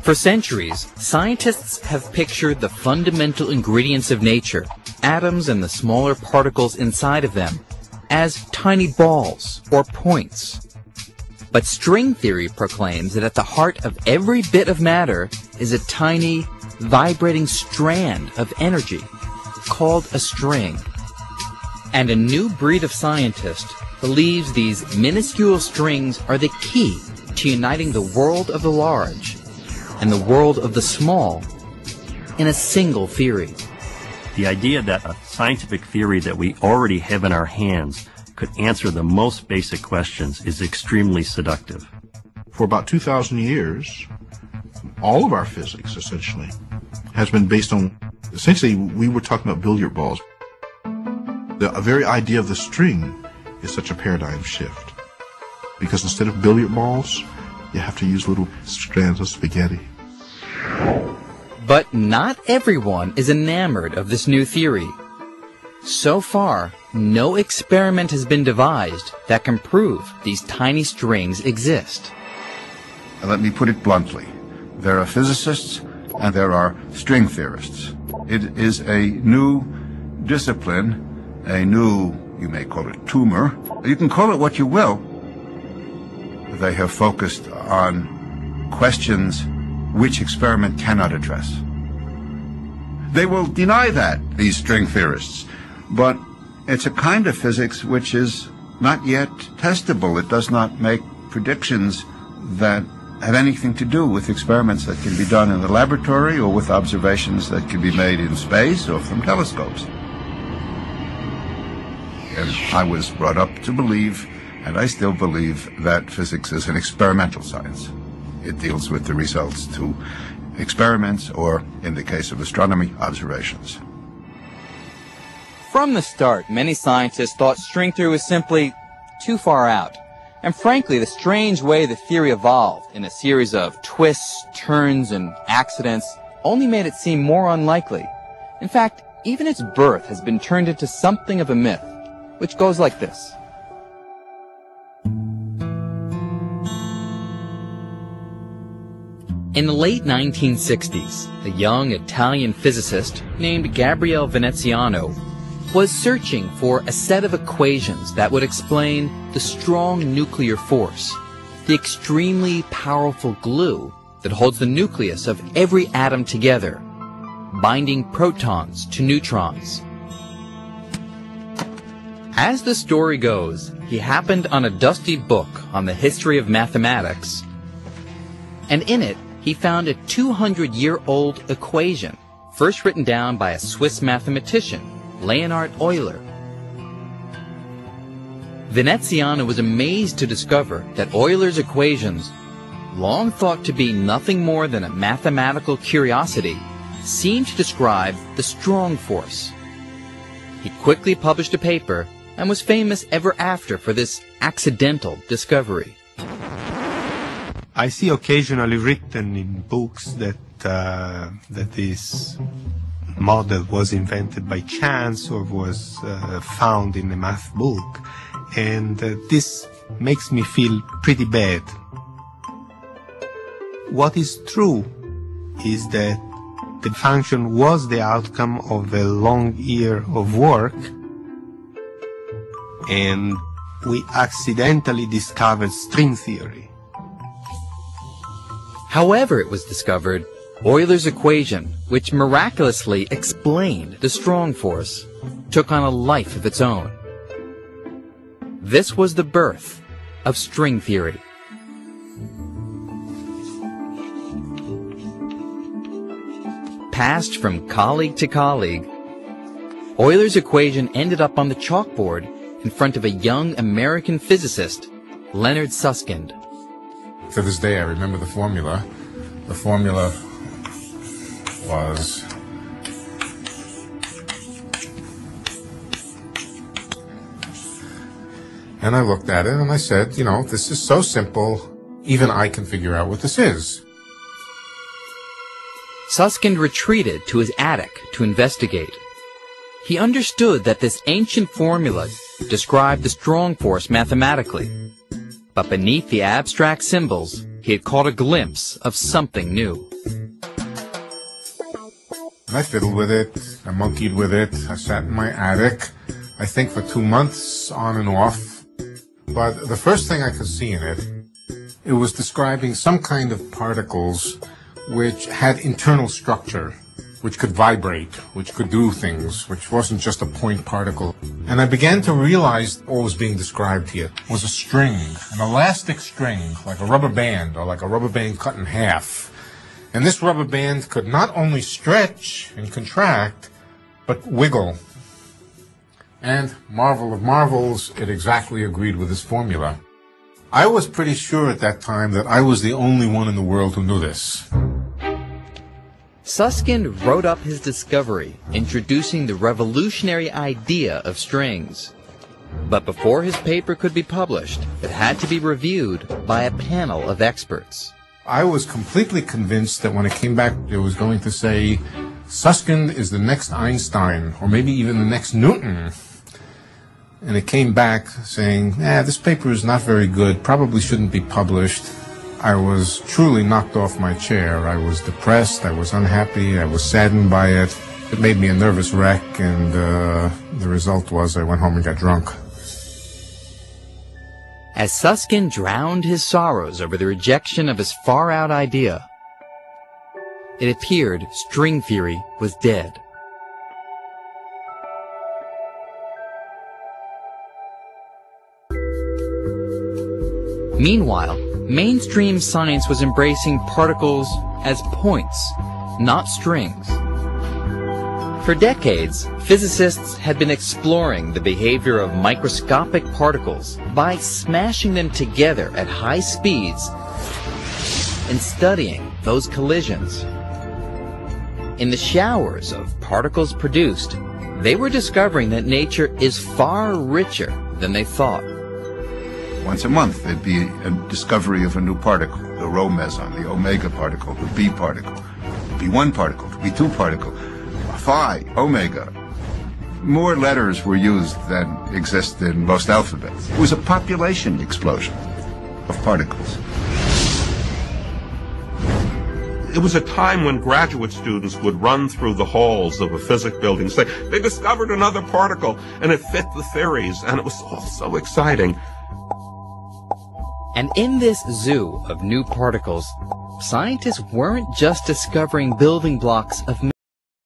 For centuries, scientists have pictured the fundamental ingredients of nature, atoms and the smaller particles inside of them, as tiny balls or points. But string theory proclaims that at the heart of every bit of matter is a tiny, vibrating strand of energy called a string. And a new breed of scientist believes these minuscule strings are the key to uniting the world of the large and the world of the small in a single theory. The idea that a scientific theory that we already have in our hands could answer the most basic questions is extremely seductive. For about 2,000 years, all of our physics, essentially, has been based on, essentially, we were talking about billiard balls. The very idea of the string is such a paradigm shift. Because instead of billiard balls, you have to use little strands of spaghetti. But not everyone is enamored of this new theory. So far, no experiment has been devised that can prove these tiny strings exist. Let me put it bluntly. There are physicists and there are string theorists. It is a new discipline, a new, you may call it tumor. You can call it what you will. They have focused on questions which experiment cannot address. They will deny that, these string theorists, but it's a kind of physics which is not yet testable. It does not make predictions that have anything to do with experiments that can be done in the laboratory or with observations that can be made in space or from telescopes. And I was brought up to believe, and I still believe, that physics is an experimental science. It deals with the results to experiments or, in the case of astronomy, observations. From the start, many scientists thought string theory was simply too far out. And frankly, the strange way the theory evolved in a series of twists, turns, and accidents only made it seem more unlikely. In fact, even its birth has been turned into something of a myth, which goes like this. In the late 1960s, a young Italian physicist named Gabriele Veneziano was searching for a set of equations that would explain the strong nuclear force, the extremely powerful glue that holds the nucleus of every atom together, binding protons to neutrons. As the story goes, he happened on a dusty book on the history of mathematics, and in it he found a 200-year-old equation, first written down by a Swiss mathematician, Leonhard Euler. Veneziano was amazed to discover that Euler's equations, long thought to be nothing more than a mathematical curiosity, seemed to describe the strong force. He quickly published a paper and was famous ever after for this accidental discovery. I see occasionally written in books that this model was invented by chance or was found in a math book, and this makes me feel pretty bad. What is true is that the function was the outcome of a long year of work, and we accidentally discovered string theory. However it was discovered, Euler's equation, which miraculously explained the strong force, took on a life of its own. This was the birth of string theory. Passed from colleague to colleague, Euler's equation ended up on the chalkboard in front of a young American physicist, Leonard Susskind. To this day, I remember the formula. The formula was and I looked at it and I said, you know, this is so simple, even I can figure out what this is. Susskind retreated to his attic to investigate. He understood that this ancient formula described the strong force mathematically, but beneath the abstract symbols, he had caught a glimpse of something new. And I fiddled with it, I monkeyed with it, I sat in my attic, I think for 2 months, on and off. But the first thing I could see in it, it was describing some kind of particles which had internal structure, which could vibrate, which could do things, which wasn't just a point particle. And I began to realize what was being described here was a string, an elastic string, like a rubber band, or like a rubber band cut in half. And this rubber band could not only stretch and contract, but wiggle. And, marvel of marvels, it exactly agreed with this formula. I was pretty sure at that time that I was the only one in the world who knew this. Susskind wrote up his discovery, introducing the revolutionary idea of strings. But before his paper could be published, it had to be reviewed by a panel of experts. I was completely convinced that when it came back, it was going to say, Susskind is the next Einstein, or maybe even the next Newton. And it came back saying, this paper is not very good, probably shouldn't be published. I was truly knocked off my chair. I was depressed, I was unhappy, I was saddened by it. It made me a nervous wreck, and the result was I went home and got drunk. As Susskind drowned his sorrows over the rejection of his far-out idea, it appeared string theory was dead. Meanwhile, mainstream science was embracing particles as points, not strings. For decades, physicists had been exploring the behavior of microscopic particles by smashing them together at high speeds and studying those collisions. In the showers of particles produced, they were discovering that nature is far richer than they thought. Once a month, there'd be a discovery of a new particle, the rho meson, the omega particle, the B particle, B1 particle, the B2 particle, phi, omega. More letters were used than exist in most alphabets. It was a population explosion of particles. It was a time when graduate students would run through the halls of a physics building saying, they discovered another particle, and it fit the theories, and it was all so exciting. And in this zoo of new particles, scientists weren't just discovering building blocks of